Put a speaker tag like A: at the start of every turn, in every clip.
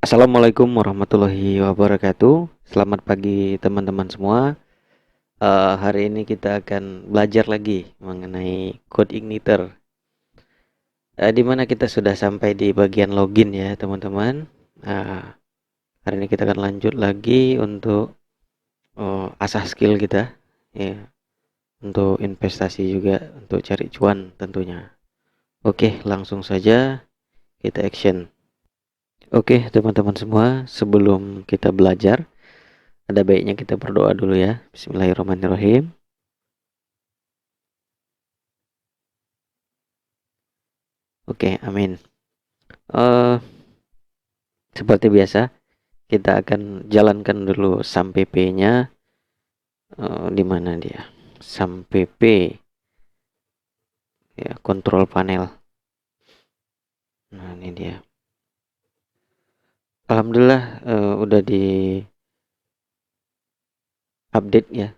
A: Assalamualaikum warahmatullahi wabarakatuh. Selamat pagi teman-teman semua. Hari ini kita akan belajar lagi mengenai Code Igniter. Di mana kita sudah sampai di bagian login ya teman-teman. Nah, hari ini kita akan lanjut lagi untuk asah skill kita, ya, untuk investasi juga, untuk cari cuan tentunya. Oke, langsung saja kita action. Oke teman-teman semua, sebelum kita belajar, ada baiknya kita berdoa dulu ya. Bismillahirrahmanirrahim. Oke, amin. Eh, Seperti biasa, kita akan jalankan dulu SAM PP-nya. Di mana dia? SAM PP, ya, kontrol panel. Nah, ini dia. Alhamdulillah, udah di update ya.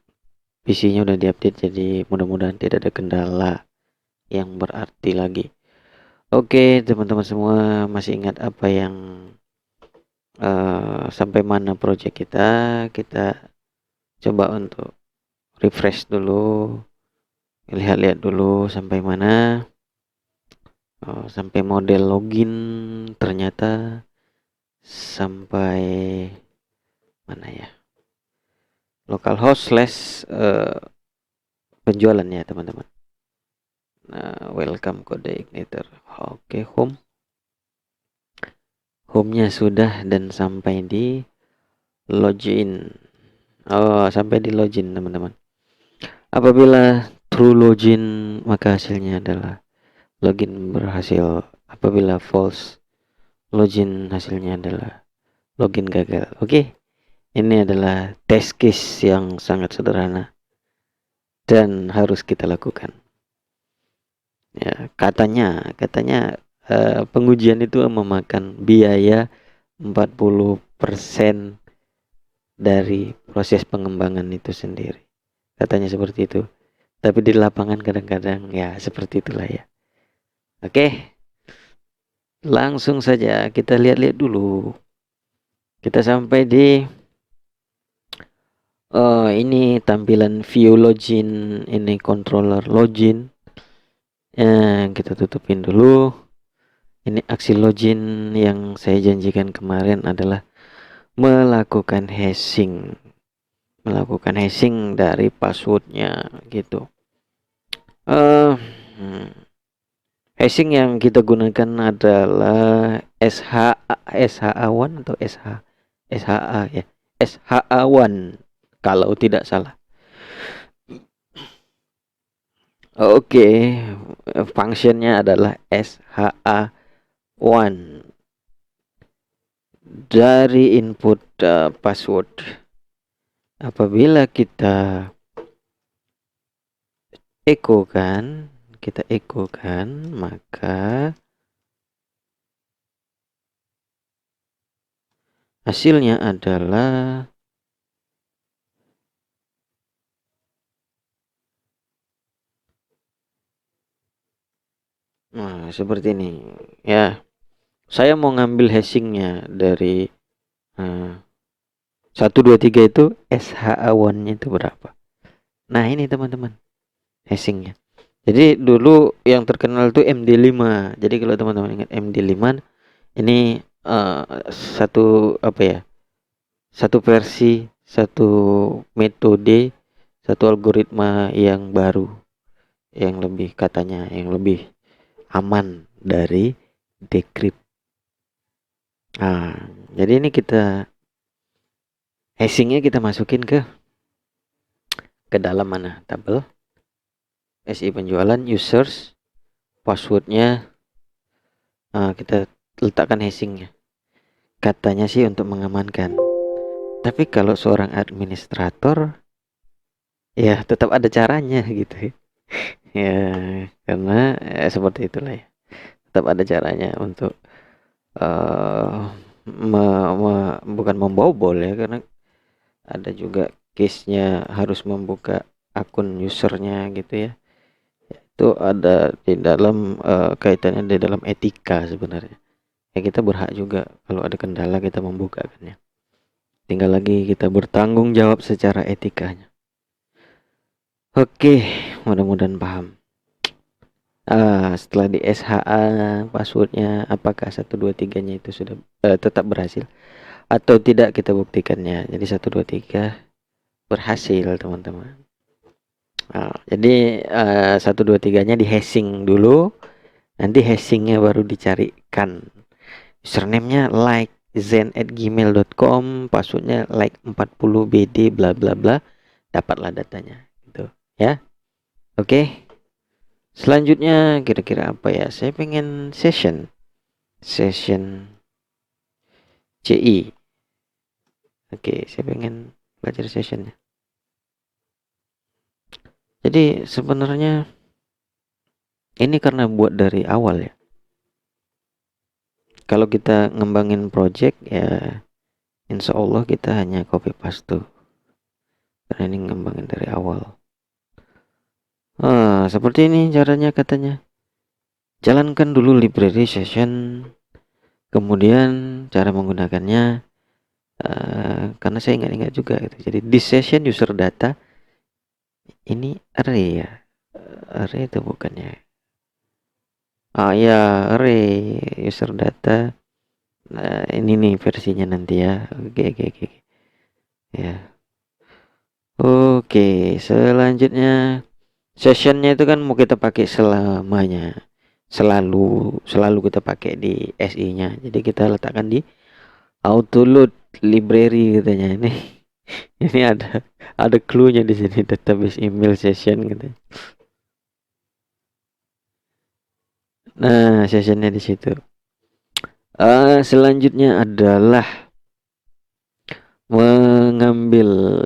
A: PC-nya udah di update, jadi mudah-mudahan tidak ada kendala yang berarti lagi. Oke, teman-teman semua masih ingat apa yang sampai mana project kita? Kita coba untuk refresh dulu, lihat-lihat dulu sampai mana. Sampai model login, ternyata sampai mana ya, localhost slash penjualan ya teman-teman. Nah, welcome Code Igniter. Oke, home-nya sudah, dan sampai di login. Sampai di login teman-teman. Apabila true login, maka hasilnya adalah login berhasil. Apabila false login, hasilnya adalah login gagal. Oke, ini adalah test case yang sangat sederhana dan harus kita lakukan. Ya, katanya pengujian itu memakan biaya 40% dari proses pengembangan itu sendiri. Katanya seperti itu. Tapi di lapangan kadang-kadang ya seperti itulah ya. Oke, langsung saja kita lihat-lihat dulu. Kita sampai di ini tampilan view login, ini controller login. Kita tutupin dulu. Ini aksi login yang saya janjikan kemarin adalah melakukan hashing. Melakukan hashing dari passwordnya gitu. Hashing yang kita gunakan adalah SHA1 atau SHA ya. SHA1 kalau tidak salah. Oke, functionnya adalah SHA1 dari input password. Apabila kita ekokan, maka hasilnya adalah seperti ini ya. Saya mau ngambil hashingnya dari 1, 2, 3 itu SHA1 nya itu berapa. Nah ini teman-teman hashingnya. Jadi dulu yang terkenal itu MD5. Jadi kalau teman-teman ingat MD5, ini satu apa ya, satu versi, satu metode, satu algoritma yang baru, yang lebih katanya yang lebih aman dari decrypt. Nah, jadi ini kita hashingnya kita masukin ke dalam mana, tabel SI penjualan, users, passwordnya, kita letakkan hashingnya. Katanya sih untuk mengamankan. Tapi kalau seorang administrator, ya tetap ada caranya gitu. Ya, karena seperti itulah ya. Tetap ada caranya untuk bukan membobol ya, karena ada juga case-nya harus membuka akun usernya gitu ya. Itu ada di dalam kaitannya di dalam etika sebenarnya. ya kita berhak juga kalau ada kendala kita membukakannya. Tinggal lagi kita bertanggung jawab secara etikanya. Oke, mudah-mudahan paham. Setelah di SHA passwordnya apakah 123-nya itu sudah tetap berhasil atau tidak, kita buktikannya. Jadi 123 berhasil teman-teman. Jadi 123-nya di hashing dulu, nanti hashingnya baru dicarikan. Username-nya like zen@gmail.com, passwordnya like 40bd bla bla bla, dapatlah datanya gitu ya. Oke. Selanjutnya kira-kira apa ya? Saya pengen session CI. Oke, saya pengen belajar sessionnya. Jadi sebenarnya ini karena buat dari awal ya. Kalau kita ngembangin project ya, insya Allah kita hanya copy paste. Karena ini ngembangin dari awal. Seperti ini caranya katanya. Jalankan dulu library session, kemudian cara menggunakannya. Karena saya ingat-ingat juga gitu. Jadi this session user data ini array ya. Array itu bukannya. Ya, array user data. Nah, ini nih versinya nanti ya. Oke. Ya. Oke, selanjutnya sessionnya itu kan mau kita pakai selamanya. Selalu kita pakai di SI-nya. Jadi kita letakkan di auto load library katanya ini. Ini ada clue-nya di sini, database email session gitu. Nah, sessionnya di situ. Selanjutnya adalah mengambil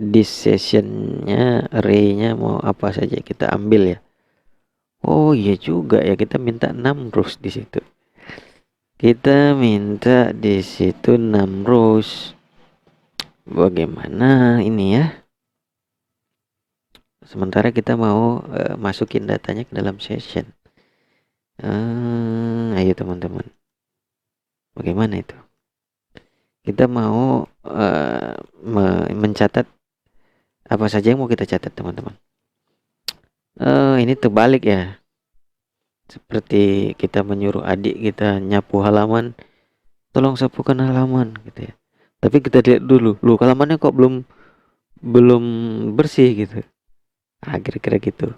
A: di sessionnya array-nya mau apa saja kita ambil ya. Oh iya juga ya, kita minta 6 rows di situ. Kita minta di situ 6 rows. Bagaimana ini ya? Sementara kita mau masukin datanya ke dalam session. Ayo teman-teman. Bagaimana itu? Kita mau mencatat apa saja yang mau kita catat teman-teman. Ini terbalik ya. Seperti kita menyuruh adik kita nyapu halaman, tolong sapukan halaman gitu ya. Tapi kita lihat dulu, loh halamannya kok belum bersih gitu. Kira-kira gitu.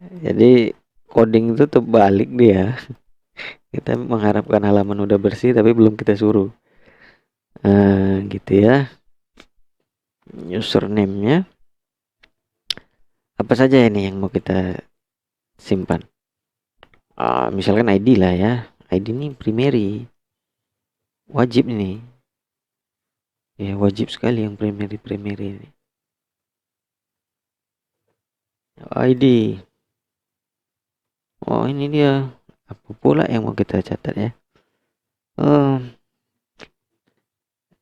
A: Jadi coding itu terbalik dia. Kita mengharapkan halaman udah bersih tapi belum kita suruh. Gitu ya. Username-nya apa saja ini yang mau kita simpan. Misalkan ID lah ya. ID ini primary. Wajib ini. Ya wajib sekali yang primary ini. ID. Oh ini dia. Apa pula yang mau kita catat ya?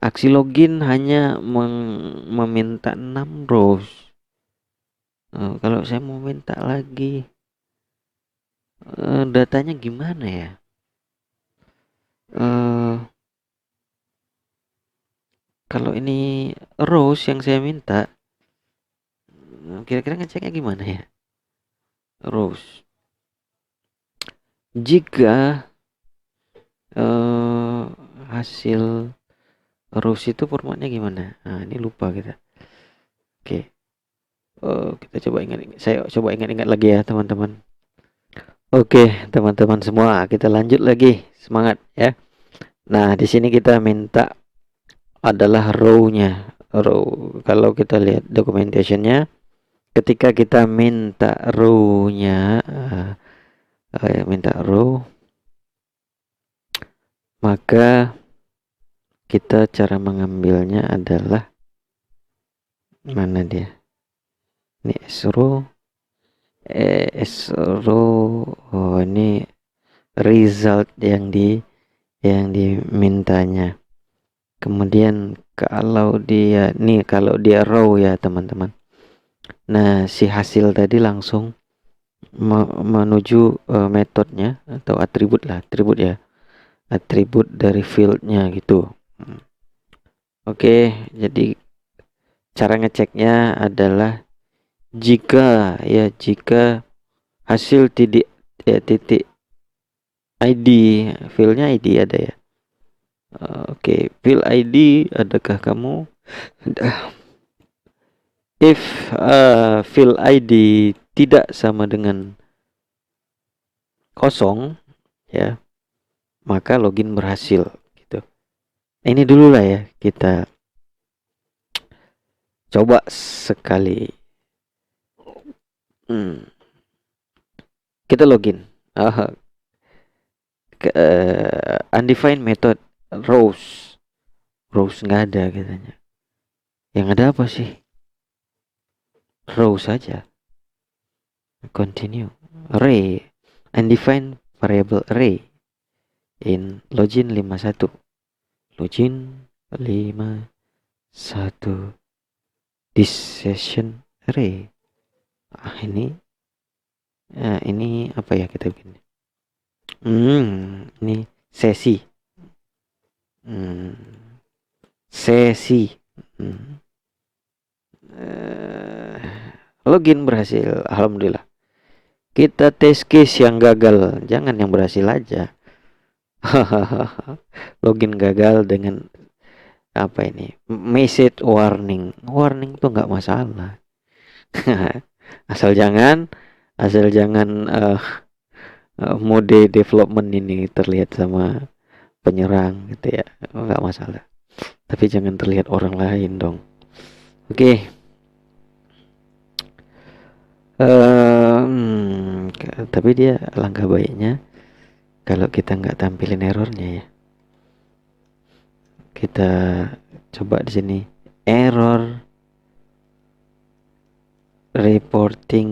A: Aksi login hanya meminta 6 rows. Kalau saya mau minta lagi datanya gimana ya? Kalau ini rows yang saya minta, kira-kira ngeceknya gimana ya? Rows. Jika hasil rows itu formatnya gimana? Nah, ini lupa kita. Oke. Kita coba ingat. Saya coba ingat-ingat lagi ya, teman-teman. Oke, teman-teman semua, kita lanjut lagi. Semangat ya. Nah, di sini kita minta adalah row-nya. Row. Kalau kita lihat documentation-nya, ketika kita minta row-nya, minta row, maka kita cara mengambilnya adalah mana dia? Ini s-row. Oh ini result yang dimintanya. Kemudian kalau dia row ya teman-teman. Nah si hasil tadi langsung menuju metodenya atau atribut lah, atribut ya, atribut dari fieldnya gitu. Oke, jadi cara ngeceknya adalah jika hasil titik ID, fieldnya ID ada ya. Oke, field ID adakah kamu? If field ID tidak sama dengan kosong ya, maka login berhasil gitu. Ini dulu lah ya, kita coba sekali. Kita login. Undefined method rows nggak ada katanya. Yang ada apa sih? Row saja. Continue. Array. Undefined variable array in login 51. Login 51 this session array. Ini apa ya kita bikin? Ini sesi. Sesi. Login berhasil, alhamdulillah. Kita tes case yang gagal, jangan yang berhasil aja. Login gagal dengan apa ini? Message warning. Warning tuh nggak masalah. asal jangan mode development ini terlihat sama penyerang gitu ya, nggak masalah. Tapi jangan terlihat orang lain dong. Oke. Tapi dia langkah baiknya kalau kita nggak tampilin errornya ya. Kita coba di sini error reporting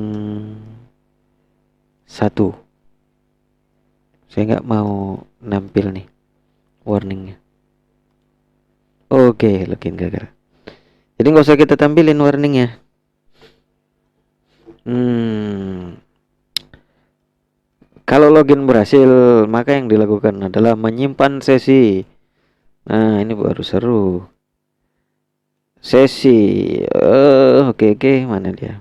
A: 1. Saya nggak mau nampil nih warningnya. Oke, login gagal. Jadi nggak usah kita tampilin warningnya. Kalau login berhasil, maka yang dilakukan adalah menyimpan sesi. Nah, ini baru seru. Sesi. Oke, mana dia?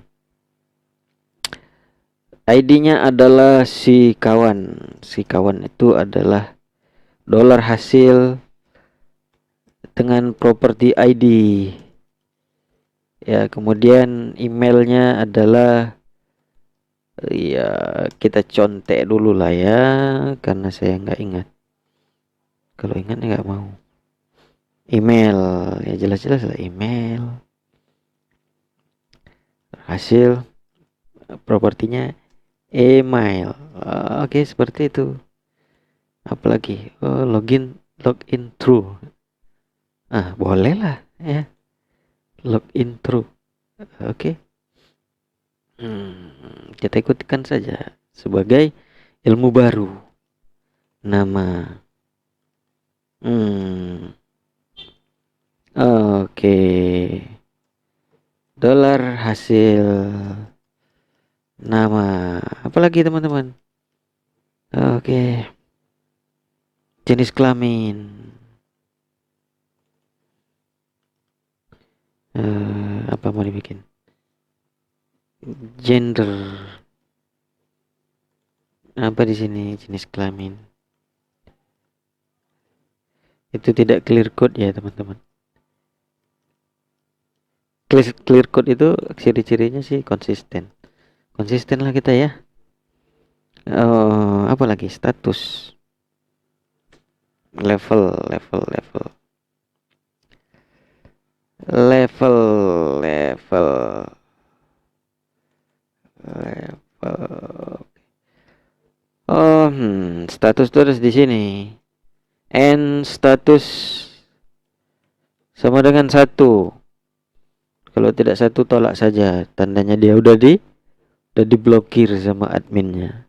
A: ID-nya adalah si kawan. Si kawan itu adalah dolar hasil dengan property ID. Ya, kemudian emailnya adalah ya kita contek dulu lah ya, karena saya nggak ingat. Kalau ingat nggak mau. Email ya, jelas-jelas lah email. Hasil propertinya email. Oke, seperti itu. Apalagi login true. Boleh lah ya, login true. Oke. Kita ikutkan saja sebagai ilmu baru. Nama. Oke. Dolar hasil nama. Apalagi teman-teman? Oke. Jenis kelamin. Apa mau dibikin? Gender. Apa di sini jenis kelamin? Itu tidak clear code ya teman-teman. Clear code itu ciri-cirinya sih konsisten lah kita ya. Apa lagi? Status, level. Status terus di sini. And status sama dengan 1. Kalau tidak 1 tolak saja. Tandanya dia udah diblokir sama adminnya.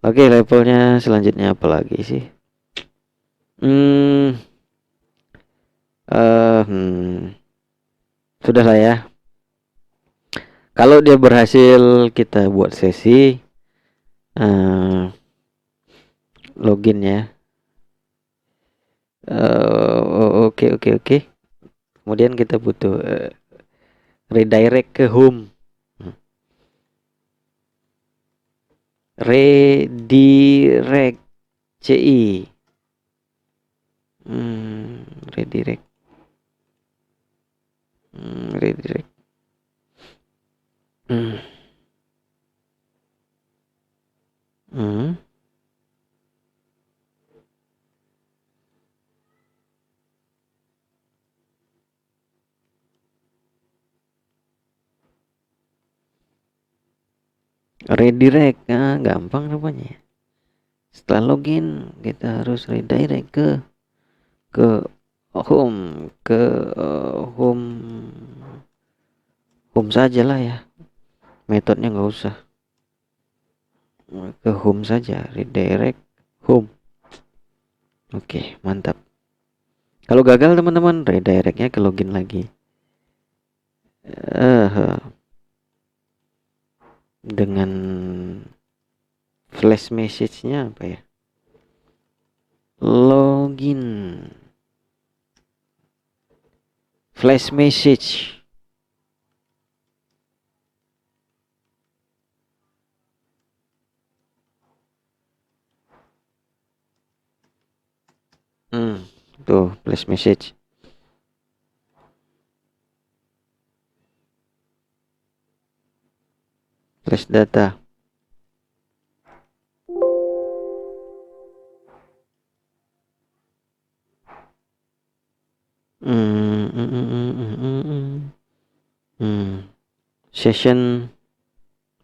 A: Oke, levelnya selanjutnya apa lagi sih? Sudah lah ya. Kalau dia berhasil, kita buat sesi eh, login ya. Oke oke oke. Kemudian kita butuh redirect ke home. Redirect CI. Redirect. Redirect. Hmm. Hmm. Redirect, gampang rupanya. Setelah login, kita harus redirect ke home, ke home home saja lah ya. Metodenya nggak usah ke home saja, redirect home. Oke, mantap. Kalau gagal teman-teman, redirectnya ke login lagi. Uh, dengan flash message-nya apa ya? Login. Flash message. Tuh flash message. Flash data. Hmm, hmm, hmm, hmm, hmm, hmm, hmm. Session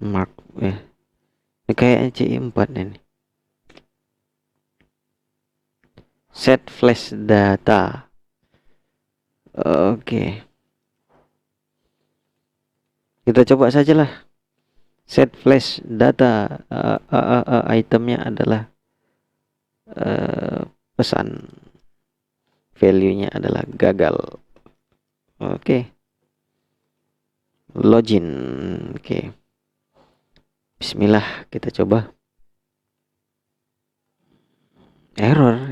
A: mark ya. Ini kayak CI4 ini. Set flash data. Oke. Kita coba sajalah. Set flash data. Itemnya adalah pesan. Value-nya adalah gagal. Oke. Login. Oke. Bismillah, kita coba. Error.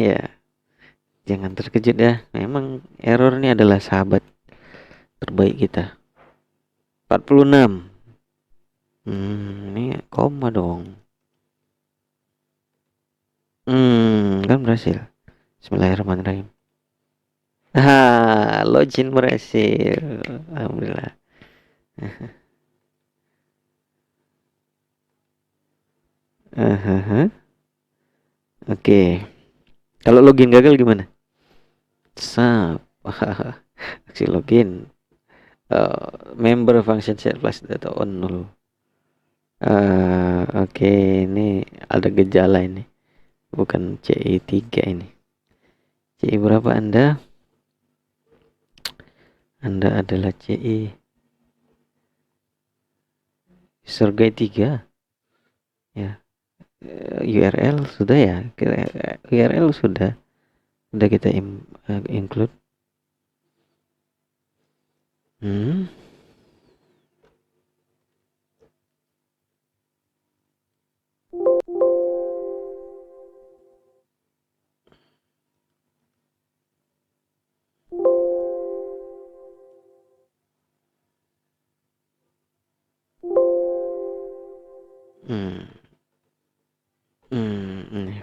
A: Ya, jangan terkejut ya. Memang error ini adalah sahabat terbaik kita. 46. Ini koma dong. Kan berhasil. Bismillahirrahmanirrahim. Login berhasil. Alhamdulillah. Oke. Kalau login gagal gimana? Sap. Aksi login. Member function set plus data on null. Oke, ini ada gejala ini. Bukan CI3 ini. CI berapa Anda? Anda adalah CI user guide 3. Ya. URL sudah ya. URL sudah kita include. Hmm.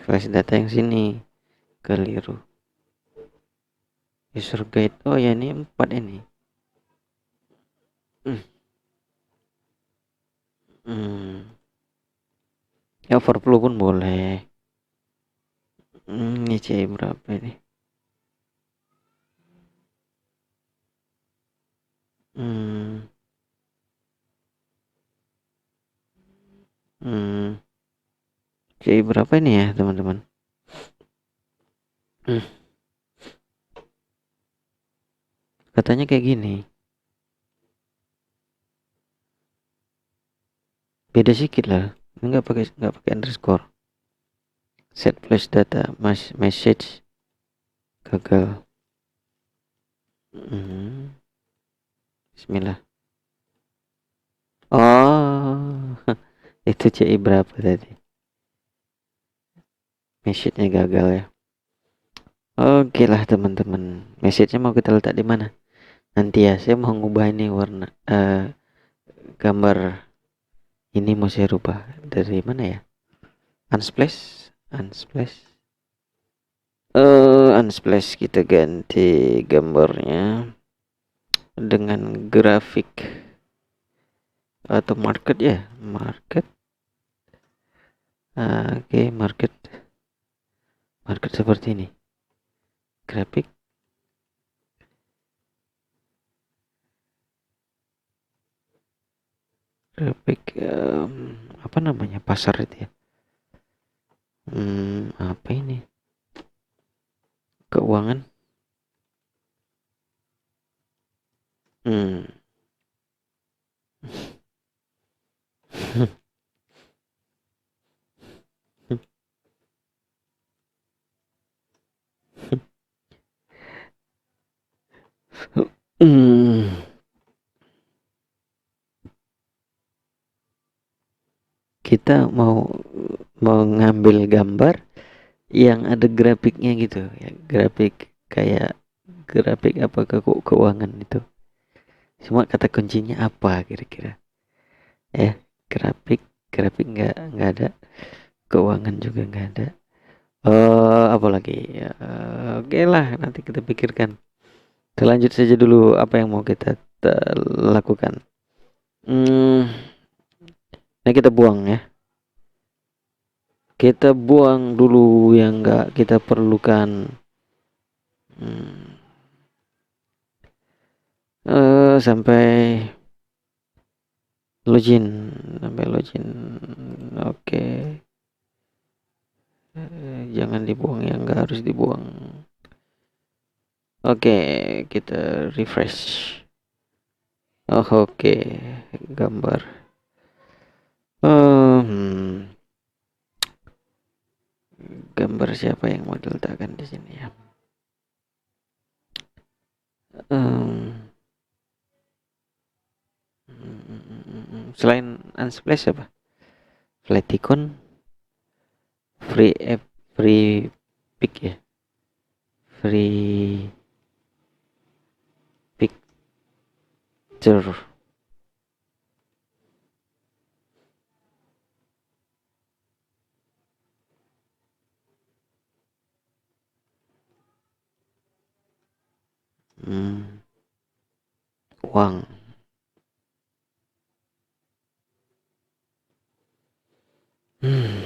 A: Flash data yang sini keliru. User guide. Oh ya, ini 4 ini. Ya overflow pun boleh. Ini C berapa ini? C berapa ini ya teman-teman? Katanya kayak gini. Beda sedikit lah. Nggak pakai underscore. Set flash data message gagal. Bismillah. Itu CI berapa tadi? Message-nya gagal ya. Oke lah teman-teman. Message-nya mau kita letak di mana? Nanti ya, saya mau ngubah ini warna gambar ini mau saya rubah dari mana ya? Unsplash, unsplash. Unsplash kita ganti gambarnya dengan grafik atau market ya, market. Oke, market seperti ini. Grafik. Grafik apa namanya pasar itu ya? Apa ini? Keuangan. Hmm. Hmm. Kita mau ngambil gambar yang ada grafiknya gitu ya, grafik kayak grafik apa keuangan itu. Cuma kata kuncinya apa kira-kira? Grafik, grafik nggak ada, keuangan juga nggak ada. Apa lagi? Ya, oke lah, nanti kita pikirkan. Kita lanjut saja dulu apa yang mau kita lakukan. Hmm, nah kita buang ya. Kita buang dulu yang nggak kita perlukan. Hmm, sampai login, sampai login. Oke. Jangan dibuang yang nggak harus dibuang. Oke, kita refresh. Oke, gambar. Hmm, gambar siapa yang mau diletakkan di sini ya? Selain Unsplash apa? Flaticon, free app, free pick ya, free picture. Uang. Hmm.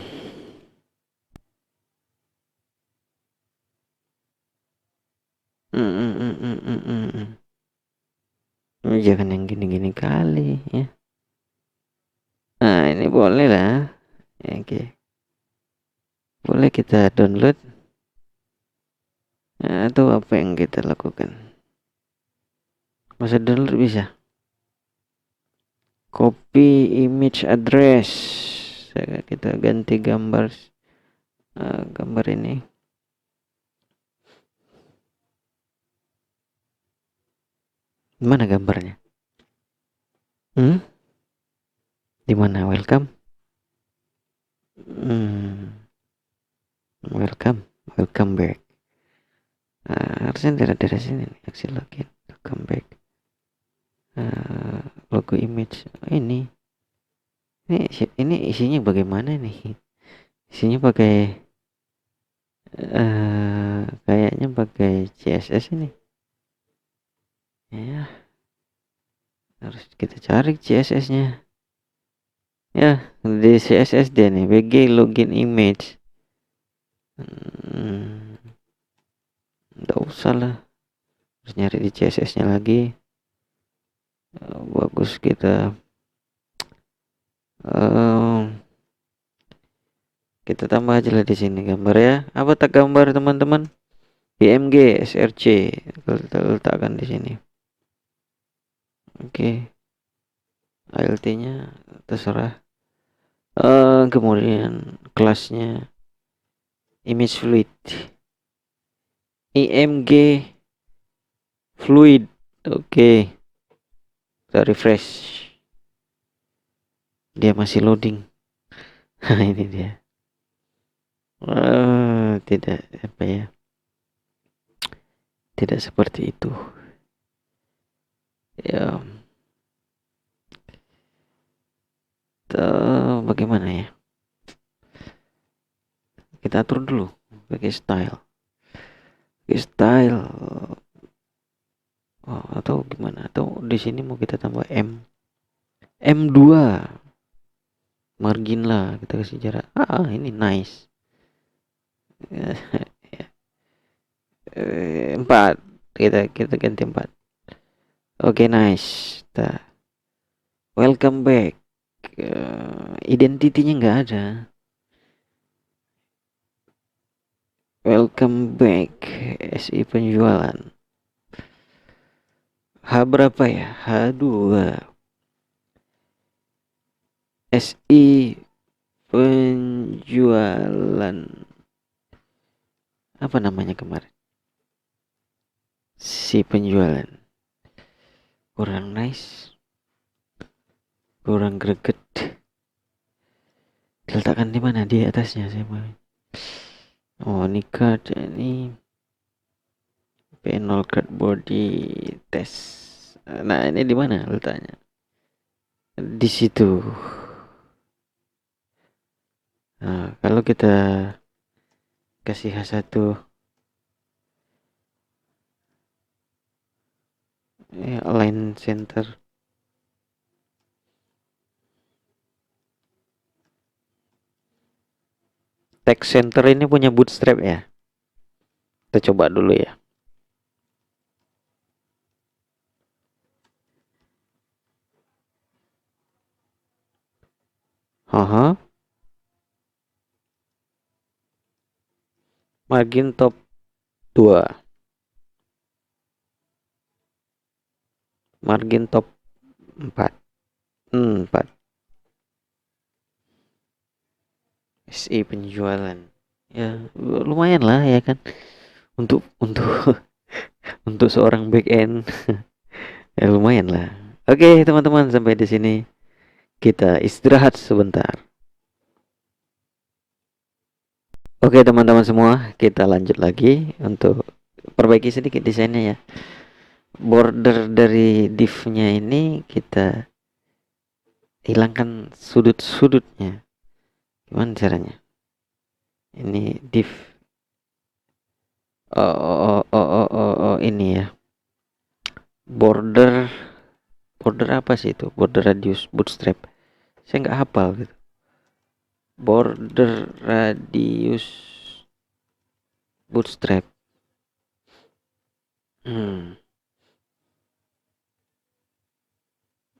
A: Jangan yang gini-gini kali ya. Nah, ini boleh lah. Oke. Boleh kita download. Nah, atau apa yang kita lakukan? Masa download bisa? Copy image address. Kita ganti gambar gambar ini. Mana gambarnya? Di mana? Welcome. Welcome back. Harusnya daerah sini nih, aksi login, welcome back. Logo image ini isinya bagaimana nih? Isinya pakai kayaknya pakai CSS ini. Ya, harus kita cari CSS-nya. Ya, di CSS dia nih, BG login image. Nggak usah lah, harus nyari di CSS-nya lagi. Bagus kita kita tambah aja lah di sini gambar ya. Apa tak gambar teman-teman? BMG SRC kita letakkan di sini. Oke. ALT-nya terserah. Kemudian kelasnya image fluid. IMG fluid. Oke. Kita refresh. Dia masih loading. Ini dia. Tidak apa ya? Tidak seperti itu. Ya, bagaimana ya? Kita atur dulu pakai style. Pakai style. Oh, atau gimana? Atau di sini mau kita tambah M2 margin lah, kita kasih jarak. Ini nice. 4, kita ganti 4. Oke, nice. Welcome back. Identitinya nggak ada. Welcome back. SI penjualan. H berapa ya? H2. SI penjualan. Apa namanya kemarin? Si penjualan. Kurang nice. Kurang greget. Diletakkan di mana? Di atasnya saya mau. Oh, ini card ini panel card body test. Nah, ini di mana letaknya? Di situ. Nah, kalau kita kasih H1 align center. Text center ini punya bootstrap ya. Kita coba dulu ya. Margin top 2. Margin top 4. 4. SI penjualan. Ya, lumayan lah ya kan. Untuk untuk seorang back end. Ya lumayan lah. Oke, teman-teman, sampai di sini kita istirahat sebentar. Oke, teman-teman semua, kita lanjut lagi untuk perbaiki sedikit desainnya ya. Border dari div-nya ini kita hilangkan sudut-sudutnya. Gimana caranya? Ini div. Ini ya. Border apa sih itu? Border radius bootstrap. Saya nggak hafal gitu. Border radius bootstrap.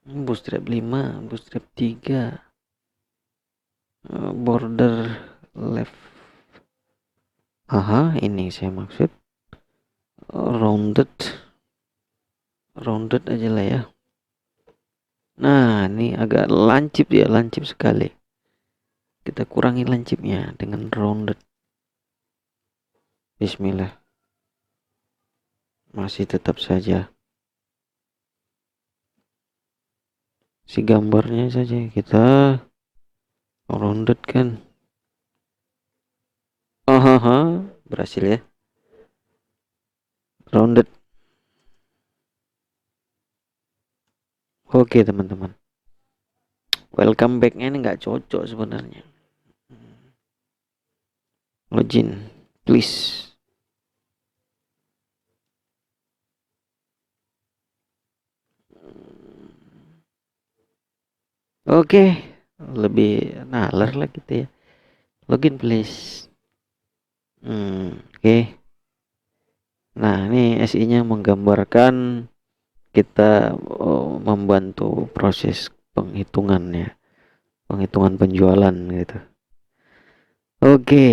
A: Bootstrap 5, bootstrap 3. Border left. Ini saya maksud. Rounded aja lah ya. Nah, ini agak lancip ya, lancip sekali. Kita kurangi lancipnya dengan rounded. Bismillah. Masih tetap saja si gambarnya saja kita rounded kan. Berhasil ya. Rounded. Oke, teman-teman. Welcome back-nya ini nggak cocok sebenarnya. Login, please. Oke, lebih nalar lah gitu ya. Login please. Oke. Nah, ini SI-nya menggambarkan kita membantu proses penghitungannya, penghitungan penjualan gitu. Oke.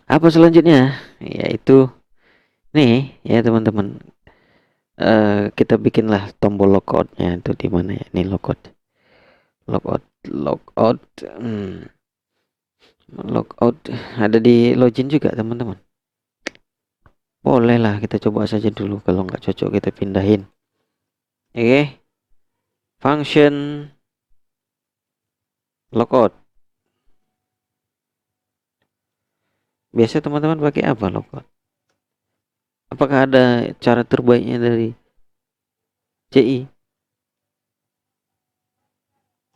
A: Apa selanjutnya? Yaitu nih ya teman-teman. Kita bikinlah tombol logoutnya itu di mana ya? Ini logout. Logout ada di login juga teman-teman. Boleh lah, kita coba saja dulu. Kalau nggak cocok kita pindahin. Oke. Function Logout. Biasa teman-teman pakai apa logout? Apakah ada cara terbaiknya dari CI?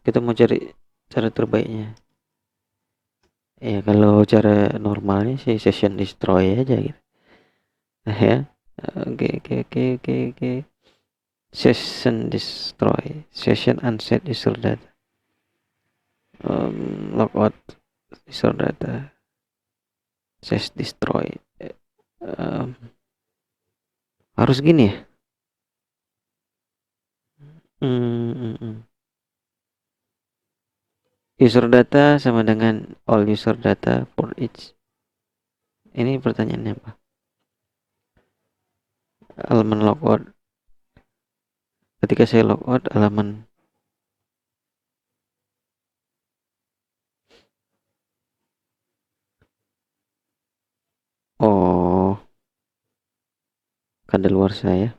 A: Kita mau cari cara terbaiknya. Ya kalau cara normalnya sih session destroy aja gitu. Nah ya. Oke. Session destroy. Session unset user data. Logout user data. Ses destroy. Um, harus gini ya. Hmm, hmm, hmm. User data sama dengan all user data for each. Ini pertanyaannya apa? Halaman logout. Ketika saya logout halaman. Oh, luar saya.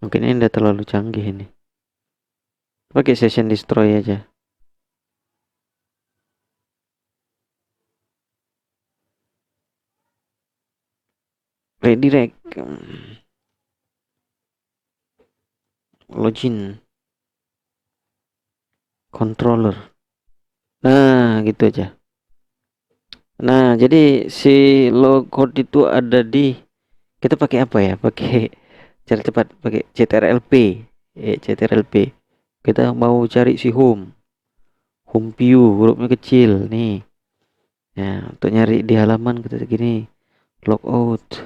A: Mungkin ini udah terlalu canggih ini. Pakai session destroy aja. Redirect. Login. Controller. Nah, gitu aja. Nah, jadi si logout itu ada di, kita pakai apa ya? Pakai cara cepat, pakai CTRL-P. CTRL-P. Kita mau cari si home view, hurufnya kecil nih. Ya, untuk nyari di halaman kita segini, logout.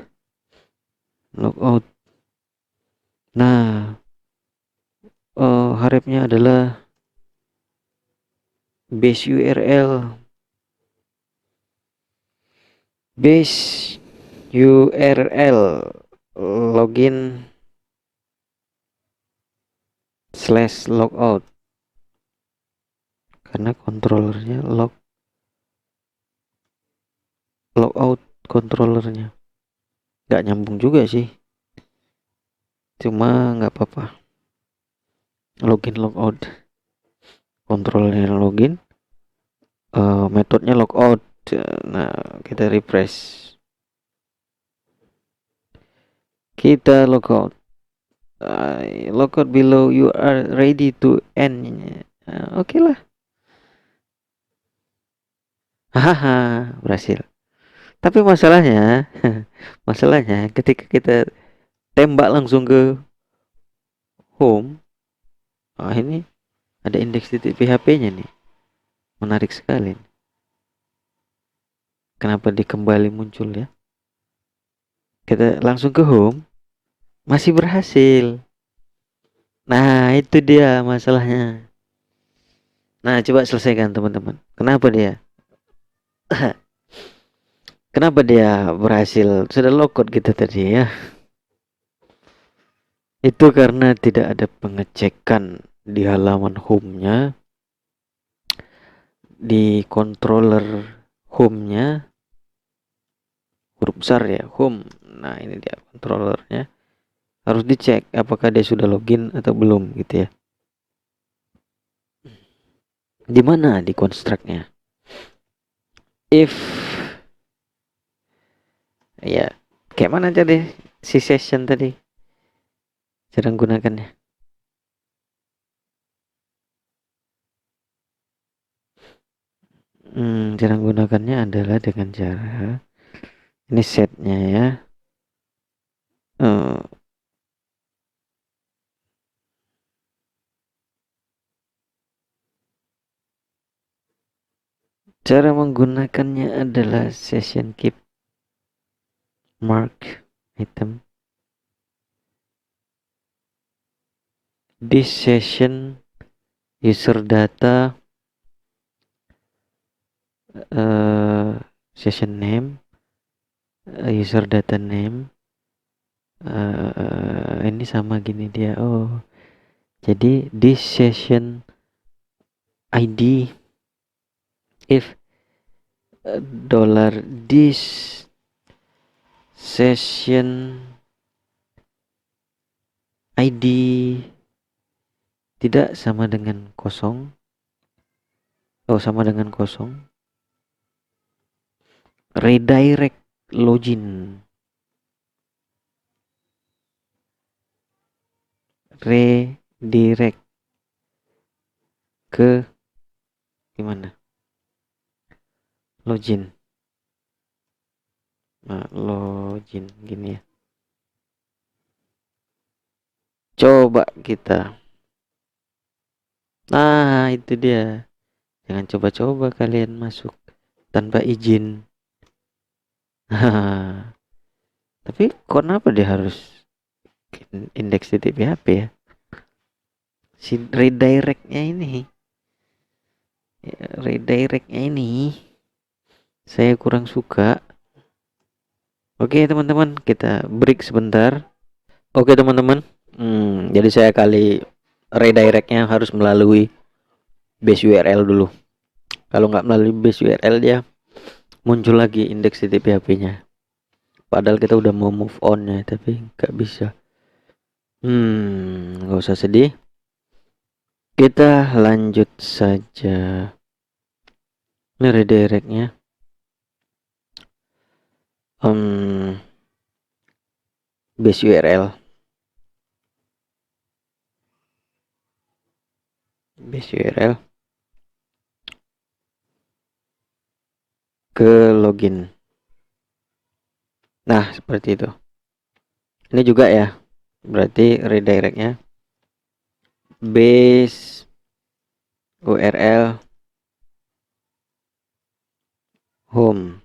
A: Nah, harapnya adalah base URL login / logout, karena controllernya logout controllernya nggak nyambung juga sih, cuma nggak apa-apa. Login logout, controllernya login, metodenya logout. Nah, kita refresh, kita logout. Logout below you are ready to end. Oke lah. Hahaha, berhasil. Tapi masalahnya masalahnya ketika kita tembak langsung ke home, ini ada indeks titik PHP-nya nih. Menarik sekali. Kenapa dia kembali muncul ya? Kita langsung ke home, masih berhasil. Nah, itu dia masalahnya. Nah, coba selesaikan teman-teman. Kenapa dia? Kenapa dia berhasil? Sudah logout kita tadi ya. Itu karena tidak ada pengecekan di halaman home-nya, di controller home-nya, huruf besar ya, home. Nah, ini dia controllernya. Harus dicek apakah dia sudah login atau belum gitu ya. Di mana di construct-nya? If ya, kayak mana tadi si session tadi cara gunakannya? Cara gunakannya adalah dengan cara ini setnya ya. Uh, Cara menggunakannya adalah session keep mark item. This session user data session name, user data name, ini sama gini dia. Oh, jadi this session ID if $this session ID tidak sama dengan kosong. Sama dengan kosong. Redirect login. Redirect ke gimana? Login. Nah, login gini ya. Coba kita. Nah, itu dia. Jangan coba-coba kalian masuk tanpa izin. Tapi kenapa dia harus indeks TTP/HP ya? Si redirectnya ini. Redirectnya ini saya kurang suka. Oke teman-teman, kita break sebentar. Oke teman-teman, jadi saya kali redirectnya harus melalui base URL dulu. Kalau nggak melalui base URL dia muncul lagi indeks TTP/HP-nya. Padahal kita udah mau move on ya, tapi nggak bisa. Nggak usah sedih. Kita lanjut saja. Ini redirectnya. Base URL. Base URL. Ke login. Nah, seperti itu. Ini juga ya. Berarti redirectnya base URL home.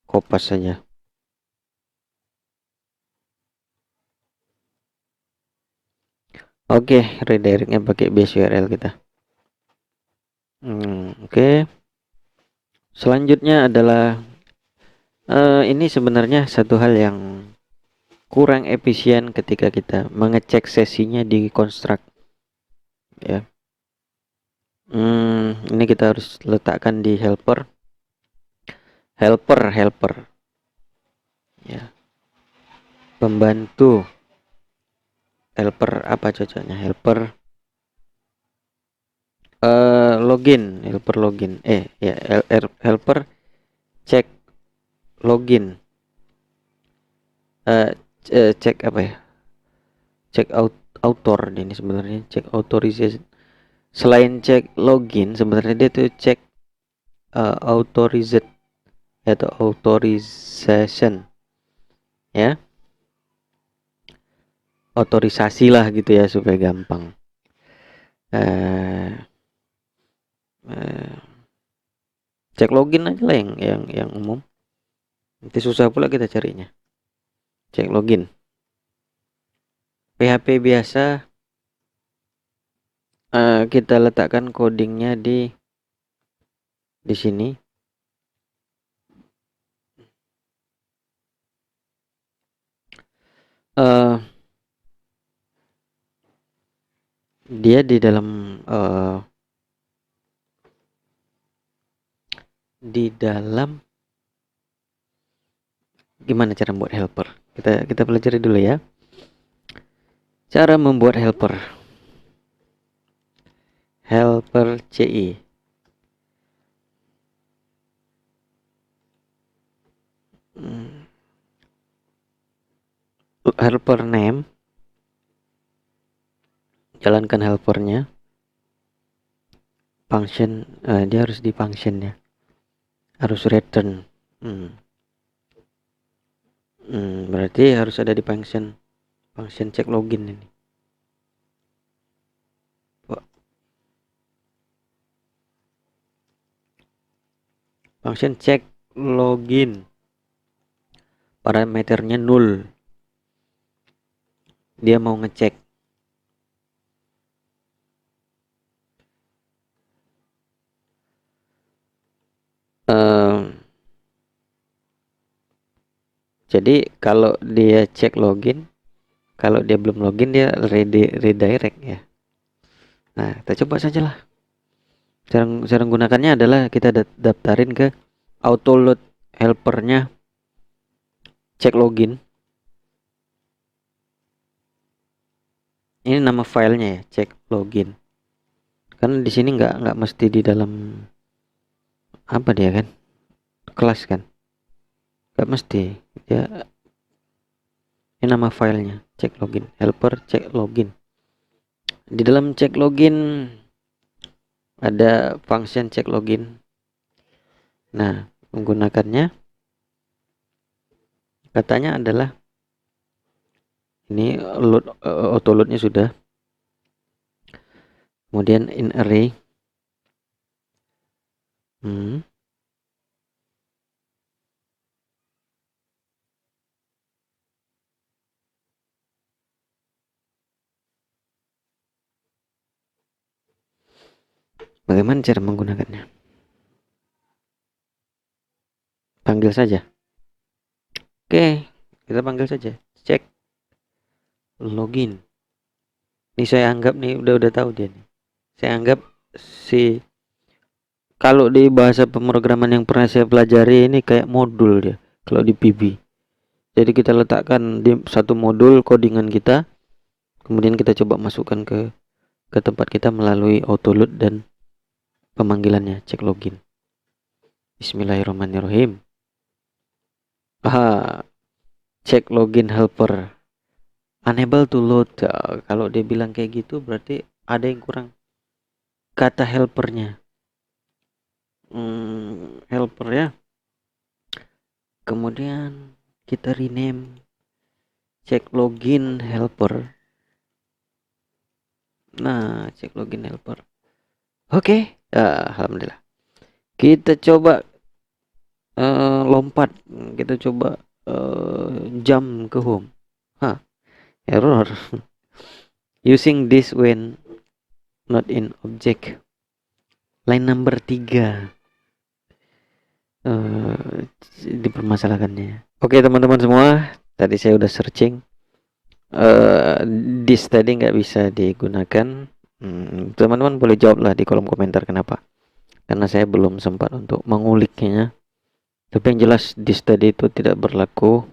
A: Kopas saja. Oke, redirectnya pakai base URL kita. Oke. Selanjutnya adalah ini sebenarnya satu hal yang kurang efisien ketika kita mengecek sesinya di construct ya. Ini kita harus letakkan di helper ya, pembantu. Helper apa cocoknya? Helper login, helper cek login, cek apa ya, cek author ini sebenarnya, cek authorization. Selain cek login sebenarnya dia tuh cek authorized atau authorization ya, otorisasi lah gitu ya supaya gampang. Cek login aja lah yang umum, nanti susah pula kita carinya. Cek login PHP biasa, kita letakkan codingnya di sini. Dia di dalam gimana cara membuat helper. Kita pelajari dulu ya cara membuat helper CI. Helper name, jalankan helpernya. Function, dia harus di function ya, harus return. Berarti harus ada di function cek login ini. Function cek login, parameternya null, dia mau ngecek. Jadi kalau dia cek login, kalau dia belum login dia redirect ya. Nah, kita coba saja lah. Cara menggunakannya adalah kita daftarin ke auto load helpernya cek login. Ini nama filenya ya, cek login. Karena di sini nggak mesti di dalam apa dia kan, kelas kan, nggak mesti. Ya, ini nama filenya, cek login, helper cek login. Di dalam cek login ada function cek login. Nah, menggunakannya katanya adalah ini load, auto loadnya sudah. Kemudian in array. Bagaimana cara menggunakannya? Panggil saja. Oke, kita panggil saja. Cek login. Ini saya anggap nih udah tahu dia nih. Saya anggap si kalau di bahasa pemrograman yang pernah saya pelajari ini kayak modul dia. Kalau di PB. Jadi kita letakkan di satu modul codingan kita, kemudian kita coba masukkan ke tempat kita melalui autoload dan pemanggilannya cek login. Bismillahirrahmanirrahim. Cek login helper unable to load. Kalau dia bilang kayak gitu berarti ada yang kurang kata helpernya. Helper ya. Kemudian kita rename cek login helper. Nah, cek login helper. Oke, alhamdulillah. Kita coba lompat. Kita coba jump ke home. Error. Using this when not in object. Line number 3. Dipermasalahkannya. Oke teman-teman semua, tadi saya udah searching. This tadi nggak bisa digunakan. Teman-teman boleh jawab lah di kolom komentar kenapa. Karena saya belum sempat untuk menguliknya. Tapi yang jelas this tadi itu tidak berlaku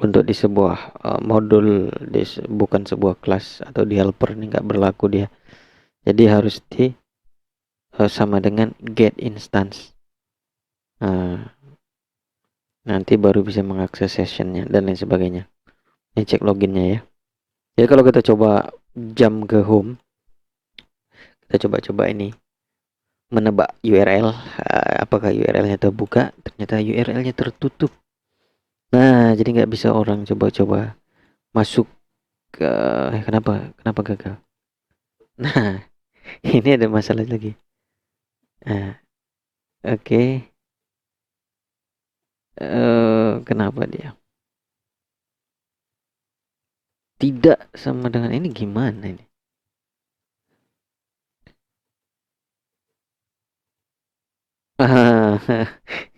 A: untuk di sebuah modul, bukan sebuah kelas atau di helper ini nggak berlaku dia. Jadi harus di sama dengan get instance. Nanti baru bisa mengakses sessionnya dan lain sebagainya. Ini cek loginnya ya. Jadi kalau kita coba jump ke home, kita coba ini menebak URL, apakah URL-nya terbuka? Ternyata URL-nya tertutup. Nah, jadi nggak bisa orang coba-coba masuk ke kenapa gagal? Nah, ini ada masalah lagi. Oke. Kenapa dia tidak sama dengan ini, gimana ini?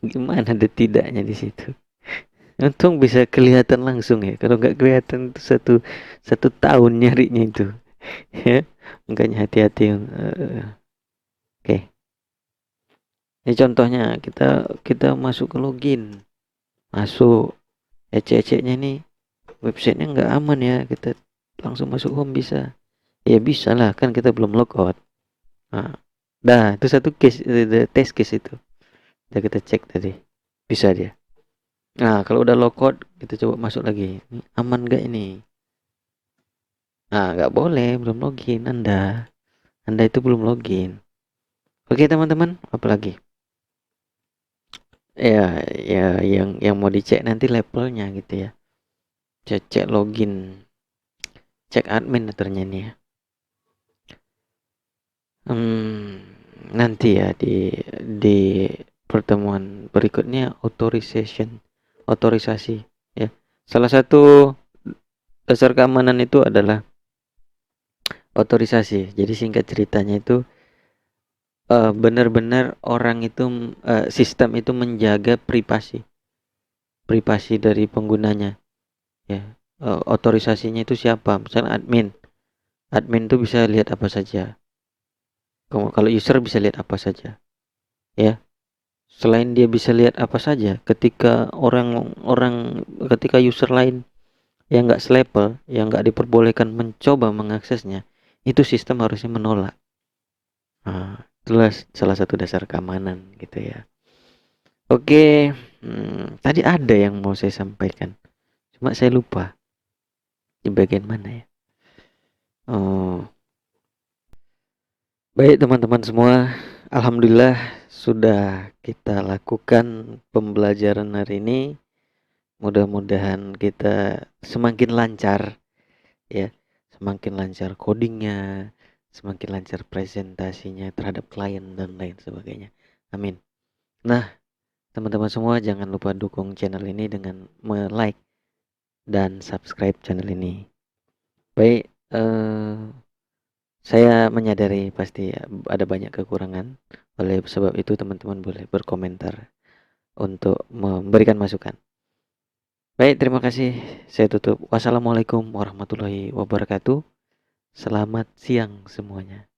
A: Gimana ada tidaknya di situ? Untung bisa kelihatan langsung ya. Kalau nggak kelihatan itu satu tahun nyarinya itu. Ya, makanya hati-hati. Oke. Ini contohnya kita masuk ke login, masuk ecek-eceknya nih, websitenya nggak aman ya. Kita langsung masuk home bisa? Ya bisa lah, kan kita belum logout. Nah, itu satu case, test case itu. Udah kita cek tadi, bisa dia. Nah, kalau udah logout, kita coba masuk lagi. Ini aman nggak ini? Nah, nggak boleh, belum login. Anda itu belum login. Oke teman-teman, apa lagi? Ya, yang mau dicek nanti levelnya gitu ya. Cek login, cek admin ternyata nih ya. Nanti ya di pertemuan berikutnya otorisasi ya. Salah satu dasar keamanan itu adalah otorisasi. Jadi singkat ceritanya itu benar-benar orang itu sistem itu menjaga privasi dari penggunanya ya. Otorisasinya itu siapa? Misalnya admin itu bisa lihat apa saja. Kalau user bisa lihat apa saja ya. Selain dia bisa lihat apa saja, ketika user lain yang nggak selevel, yang nggak diperbolehkan mencoba mengaksesnya, itu sistem harusnya menolak. Itulah salah satu dasar keamanan gitu ya. Oke, tadi ada yang mau saya sampaikan, cuma saya lupa di bagian mana ya. Oh, baik teman-teman semua, alhamdulillah sudah kita lakukan pembelajaran hari ini. Mudah-mudahan kita semakin lancar ya, semakin lancar codingnya, semakin lancar presentasinya terhadap klien dan lain sebagainya. Amin. Nah, teman-teman semua jangan lupa dukung channel ini dengan like dan subscribe channel ini. Baik, saya menyadari pasti ada banyak kekurangan. Oleh sebab itu teman-teman boleh berkomentar untuk memberikan masukan. Baik, terima kasih. Saya tutup. Wassalamualaikum warahmatullahi wabarakatuh. Selamat siang semuanya.